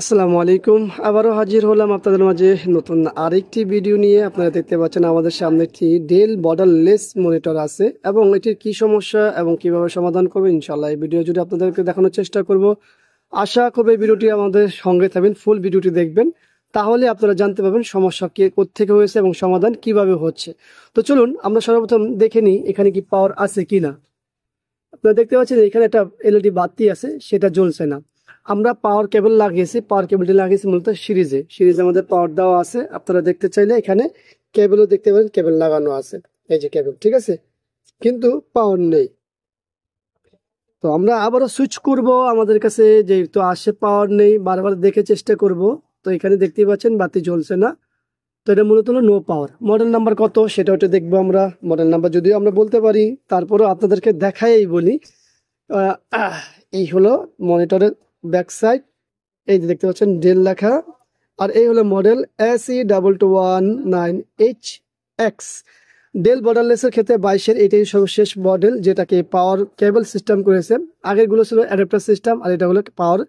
আসসালামু আলাইকুম। আবারও হাজির হলাম আপনাদের মাঝে নতুন আরেকটি ভিডিও নিয়ে। আপনারা দেখতে পাচ্ছেন আমাদের সামনে একটি ডেল বর্ডারলেস মনিটর আছে এবং এটির কি সমস্যা এবং কিভাবে সমাধান করবে ইনশাআল্লাহ এই ভিডিও জুড়ে আপনাদেরকে দেখানোর চেষ্টা করব। আশা করব এই ভিডিওটি আমাদের সঙ্গে থাকবেন, ফুল ভিডিওটি দেখবেন, তাহলে আপনারা জানতে পারবেন সমস্যা কি কোত্থেকে হয়েছে এবং সমাধান কিভাবে হচ্ছে। তো চলুন আমরা সর্বপ্রথম দেখে নিই এখানে কি পাওয়ার আছে কিনা। আপনারা দেখতে পাচ্ছেন এখানে একটা এলইডি বাতি আছে, সেটা জ্বলছে না। আমরা পাওয়ার কেবল লাগিয়েছি, পাওয়ার কেবলটি লাগিয়েছি মূলত সিরিজে আমাদের পাওয়ার দেওয়া আছে। আপনারা দেখতে চাইলে এখানে কেবলও দেখতে পারেন, কেবল লাগানো আছে, এই যে কেবল, ঠিক আছে, কিন্তু পাওয়ার নেই। তো আমরা আবারও সুইচ করব, আমাদের কাছে যেহেতু আসে পাওয়ার নেই, বারবার দেখে চেষ্টা করব। তো এখানে দেখতেই পাচ্ছেন বাতি জ্বলছে না। তো এটা মূলত হলো নো পাওয়ার। মডেল নাম্বার কত সেটা ওটা দেখবো আমরা। মডেল নাম্বার যদিও আমরা বলতে পারি, তারপরেও আপনাদেরকে দেখাই বলি। এই হলো মনিটরের ব্যাক সাইড, এই যে দেখতে পাচ্ছেন ডেল লেখা, আর এই হলো মডেল SE22198HX। ডেল বর্ডারলেসের ক্ষেত্রে 22-এর এটাই সর্বশেষ মডেল, যেটাকে পাওয়ার কেবল সিস্টেম করেছে। আগেরগুলো ছিল অ্যাডাপ্টার সিস্টেম, আর এটা হলো পাওয়ার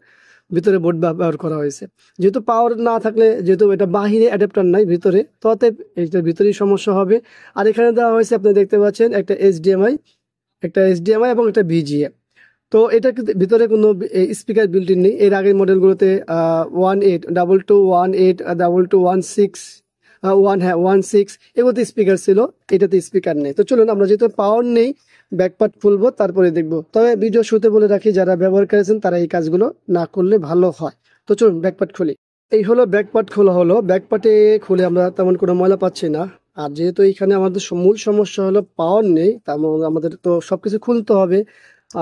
ভিতরে বোর্ড ব্যবহার করা হয়েছে। যেহেতু পাওয়ার না থাকলে, যেহেতু এটা বাহিরে অ্যাডাপ্টার নাই ভিতরে, তো অতএব এইটার ভিতরেই সমস্যা হবে। আর এখানে দেওয়া হয়েছে, আপনি দেখতে পাচ্ছেন একটা এইচডিএমআই এবং একটা ভিজিএ। তো এটা ভিতরে কোনো স্পিকার বিল্ট ইন নেই। এর আগের মডেলগুলোতে 1822122216 এগুলোতে স্পিকার ছিল, এটাতে স্পিকার নেই। তো চলুন আমরা যেহেতু পাওয়ার নেই ব্যাকপার্ট খুলবো, তারপরে দেখবো। তবে ভিডিও শুরুতে বলে রাখি, যারা ব্যবহার করেছেন তারা এই কাজগুলো না করলে ভালো হয়। তো চলুন ব্যাকপার্ট খুলি। এই হলো ব্যাকপার্ট খোলা হলো। ব্যাকপার্টে খুলে আমরা তেমন কোনো ময়লা পাচ্ছি না। আর যেহেতু এখানে আমাদের মূল সমস্যা হলো পাওয়ার নেই, তার আমাদের তো সবকিছু খুলতে হবে।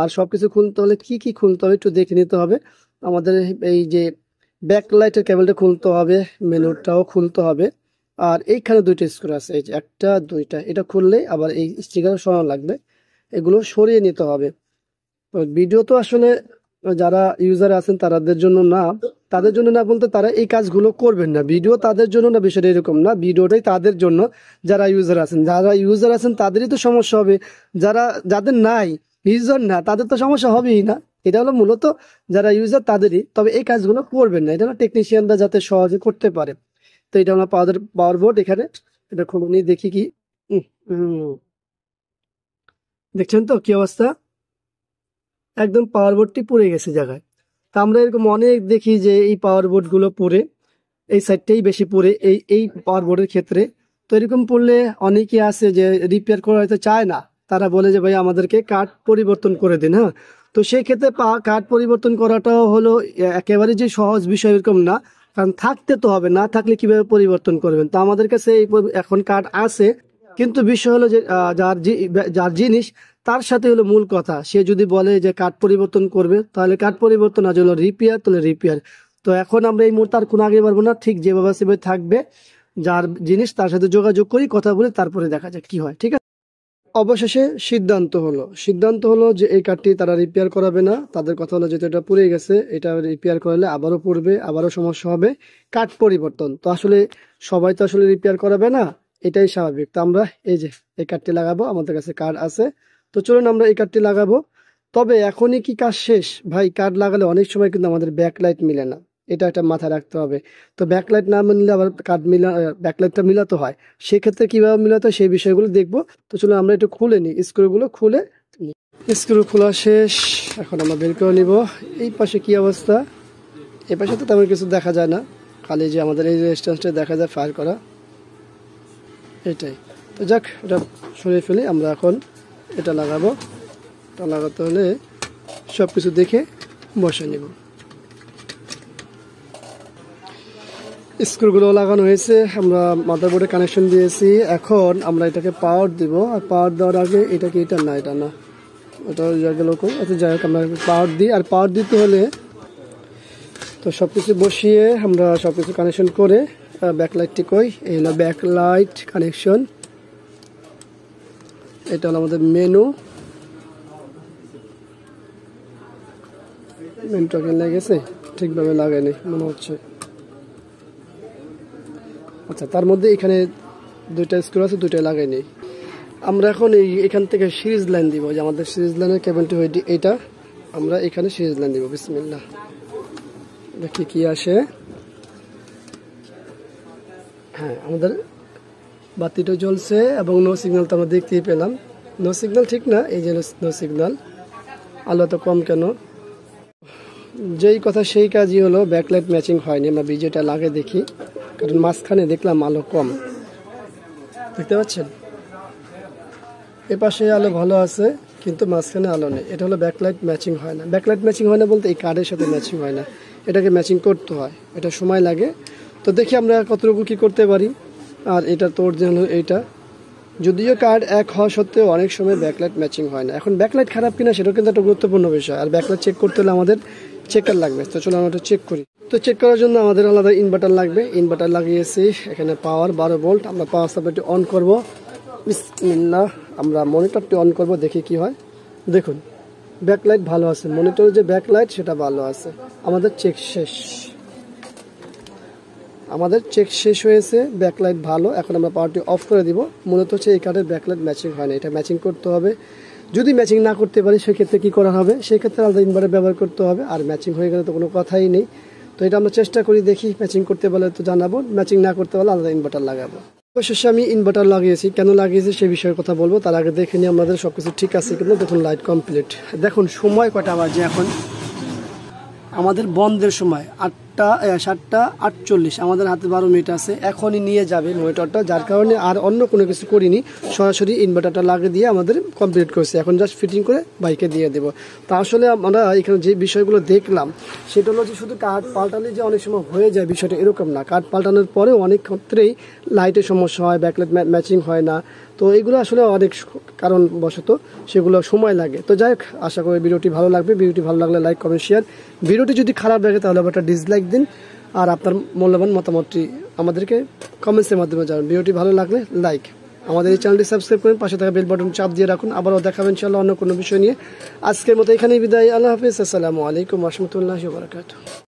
আর সবকিছু খুলতে হলে কি কি খুলতে হবে একটু দেখে নিতে হবে। আমাদের এই যে ব্যাকলাইটের কেবলটা খুলতে হবে, মেনুটাও খুলতে হবে। আর এইখানে দুইটা স্ক্রু আছে, এই যে একটা দুইটা, এটা খুললে আবার এই স্টিকার সরানো লাগবে, এগুলো সরিয়ে নিতে হবে। তো ভিডিও তো আসলে যারা ইউজার আছেন তাদের জন্য না, তাদের জন্য না বলতে তারা এই কাজগুলো করবেন না। ভিডিও তাদের জন্য না, বিষয়টা এরকম না, ভিডিওটাই তাদের জন্য যারা ইউজার আছেন তাদেরই তো সমস্যা হবে। যাদের নাই, ইউজার না, তাদের তো সমস্যা হবেই না। এটা হলো মূলত যারা ইউজার তাদেরই, তবে এই কাজগুলো করবেন না। এটা হলো টেকনিশিয়ানরা যাতে সহজে করতে পারে। তো এটা হলো পাওয়ার বোর্ড। এখানে এটা খুলে নিয়ে দেখি কি দেখছেন তো কি অবস্থা, একদম পাওয়ার বোর্ডটি পুড়ে গেছে জায়গায়। তা আমরা এরকম অনেক দেখি যে এই পাওয়ার বোর্ড গুলো পুড়ে, এই সাইডটাই বেশি পুড়ে এই পাওয়ার বোর্ডের ক্ষেত্রে। তো এরকম পড়লে অনেকে আছে যে রিপেয়ার করা হয়তো চায় না, তারা বলে যে ভাই আমাদেরকে কার্ড পরিবর্তন করে দিন। হ্যাঁ, তো সেই ক্ষেত্রে কার্ড পরিবর্তন করাটাও হলো একেবারে যে সহজ বিষয় এরকম না, কারণ থাকতে তো হবে, না থাকলে কিভাবে পরিবর্তন করবেন। তো আমাদের কাছে এখন কার্ড আছে, কিন্তু বিষয় হলো যে যার জিনিস তার সাথে হলো মূল কথা, সে যদি বলে যে কার্ড পরিবর্তন করবে তাহলে কার্ড পরিবর্তন, আর হলো রিপেয়ার তাহলে রিপেয়ার। তো এখন আমরা এই মুহূর্তে আর কোনো আগে পারবো না, ঠিক যেভাবে সেভাবে থাকবে। যার জিনিস তার সাথে যোগাযোগ করি, কথা বলে তারপরে দেখা যাক কি হয়, ঠিক আছে। অবশেষে সিদ্ধান্ত হলো যে এই কার্ডটি তারা রিপেয়ার করাবে না। তাদের কথা হলো যেহেতু এটা পুড়ে গেছে, এটা রিপেয়ার করলে আবারও পড়বে, আবারও সমস্যা হবে। কার্ড পরিবর্তন তো আসলে সবাই তো আসলে রিপেয়ার করাবে না, এটাই স্বাভাবিক। তো আমরা এই যে এই কার্ডটি লাগাবো, আমাদের কাছে কার্ড আছে। তো চলুন আমরা এই কার্ডটি লাগাবো। তবে এখনই কি কাজ শেষ? ভাই, কার্ড লাগালে অনেক সময় কিন্তু আমাদের ব্যাকলাইট মিলে না, এটা একটা মাথায় রাখতে হবে। তো ব্যাকলাইট না মিললে আবার কার্ড ব্যাকলাইটটা মিলাতে হয়, সেক্ষেত্রে কিভাবে মিলাতে হয় সেই বিষয়গুলো দেখবো। তো চলুন আমরা একটু খুলে নিই, স্ক্রুগুলো খুলে নিই। স্ক্রু খোলা শেষ, এখন আমরা বের করে নিব। এই পাশে কি অবস্থা? এই পাশে তো তেমন কিছু দেখা যায় না, খালি যে আমাদের এই রেজিস্ট্যান্সটা দেখা যায় ফায়ার করা, এটাই। তো যাক, এটা সরিয়ে ফেলি। আমরা এখন এটা লাগাবো। এটা লাগাতে হলে সব কিছু দেখে বসে নিব। স্ক্রুগুলো লাগানো হয়েছে, আমরা মাদারবোর্ডে কানেকশন দিয়েছি। এখন আমরা এটাকে পাওয়ার দিব, আর পাওয়ার দেওয়ার আগে এটা না, ওটা গেল কই, আচ্ছা যাই হোক, আমরা পাওয়ার দিই। আর পাওয়ার দিতে হলে তো সব কিছু বসিয়ে আমরা সব কিছু কানেকশন করে, ব্যাকলাইটটি কই, এই হলো ব্যাকলাইট কানেকশন। এটা হলো আমাদের মেনুটা লেগেছে, ঠিকভাবে লাগায়নি মনে হচ্ছে। আচ্ছা, তার মধ্যে এখানে দুইটা স্ক্রু আছে, দুইটা লাগাইনি। আমরা এখন এখান থেকে সিরিজ লাইন দিব, যে আমাদের সিরিজ লাইনের কেবলটি হয়ে এটা, আমরা এখানে সিরিজ লাইন দিব। বিসমিল্লাহ, দেখি কি আসে। হ্যাঁ, আমাদের বাতিটা জ্বলছে এবং নো সিগন্যাল তো আমরা দেখতেই পেলাম। নো সিগন্যাল ঠিক না, এই যে নো সিগন্যাল। আলো তো কম কেন? যেই কথা সেই কাজই হলো, ব্যাকলাইট ম্যাচিং হয়নি। আমরা ভিডিওটা লাগে দেখি, কারণ মাঝখানে দেখলাম আলো কম, দেখতে পাচ্ছেন? এপাশে আলো ভালো আছে কিন্তু মাঝখানে আলো নেই। এটা হলো ব্যাকলাইট ম্যাচিং হয় না। ব্যাকলাইট ম্যাচিং হয় না বলতে এই কার্ডের সাথে ম্যাচিং হয় না, এটাকে ম্যাচিং করতে হয়, এটা সময় লাগে। তো দেখি আমরা কতটুকু কি করতে পারি। আর এটা তো অরিজিনাল, এইটা যদিও কার্ড এক হওয়া সত্ত্বেও অনেক সময় ব্যাকলাইট ম্যাচিং হয় না। এখন ব্যাকলাইট খারাপ কিনা সেটাও কিন্তু একটা গুরুত্বপূর্ণ বিষয়, আর ব্যাকলাইট চেক করতে হলে আমাদের চেকার লাগবে। তো চলো আমরা চেক করি। তো চেক করার জন্য আমাদের আলাদা ইনভার্টার লাগবে। ইনভার্টার লাগিয়েছি, এখানে পাওয়ার 12 ভোল্ট। আমরা পাওয়ার সাপ্লাইটি অন করব। বিসমিল্লাহ, আমরা মনিটরটি অন করব, দেখি কি হয়। দেখুন ব্যাকলাইট ভালো আছে, মনিটরের যে ব্যাকলাইট সেটা ভালো আছে। আমাদের চেক শেষ, আমাদের চেক শেষ হয়েছে, ব্যাকলাইট ভালো। এখন আমরা পাওয়ারটি অফ করে দিব। মূলত হচ্ছে এই কার্ডের ব্যাকলাইট ম্যাচিং হয় না, এটা ম্যাচিং করতে হবে। যদি ম্যাচিং না করতে পারি সেক্ষেত্রে কী করা হবে, সেক্ষেত্রে আলাদা ইনভার্টার ব্যবহার করতে হবে। আর ম্যাচিং হয়ে গেলে তো কোনো কথাই নেই। তো এটা আমরা চেষ্টা করি, দেখি ম্যাচিং করতে পারলে তো জানাবো, ম্যাচিং না করতে পারলে আলাদা ইনভার্টার লাগাবো। অবশেষে আমি ইনভার্টার লাগিয়েছি। কেন লাগিয়েছি সে বিষয়ে কথা বলবো, তার আগে দেখে নিই আমাদের সব কিছু ঠিক আছে কিন্তু। দেখুন লাইট কমপ্লিট। দেখুন সময় কটা বাজে এখন, আমাদের বন্ধের সময় 7:48। আমাদের হাতে 12 মিনিট আছে। এখনই নিয়ে যাবে মনিটরটা, যার কারণে আর অন্য কোনো কিছু করিনি, সরাসরি ইনভার্টারটা লাগিয়ে দিয়ে আমাদের কমপ্লিট করছে। এখন জাস্ট ফিটিং করে বাইকে দিয়ে দেবো। তা আসলে আমরা এখানে যে বিষয়গুলো দেখলাম সেটা হলো যে শুধু কার্ড পাল্টালে যে অনেক সময় হয়ে যায়, বিষয়টা এরকম না। কার্ড পাল্টানোর পরেও অনেক ক্ষেত্রেই লাইটের সমস্যা হয়, ব্যাকলাইট ম্যাচিং হয় না। তো এগুলো আসলে অনেক কারণবশত সেগুলো সময় লাগে। তো যাই হোক, আশা করি ভিডিওটি ভালো লাগবে। ভিডিওটি ভালো লাগলে লাইক, কমেন্ট, শেয়ার। ভিডিওটি যদি খারাপ লাগে তাহলে আবার একটা ডিসলাইক দিন। আর আপনার মূল্যবান মতামতটি আমাদেরকে কমেন্টসের মাধ্যমে জানান। ভিডিওটি ভালো লাগলে লাইক, আমাদের এই চ্যানেলটি সাবস্ক্রাইব করুন, পাশে থাকা বেল বাটন চাপ দিয়ে রাখুন। আবারও দেখাবেন ইনশাআল্লাহ অন্য কোনো বিষয় নিয়ে। আজকের মতো এখানেই বিদায়। আল্লাহ হাফিজ। আসসালামু আলাইকুম ওয়া রাহমাতুল্লাহি ওয়া বারাকাতুহু।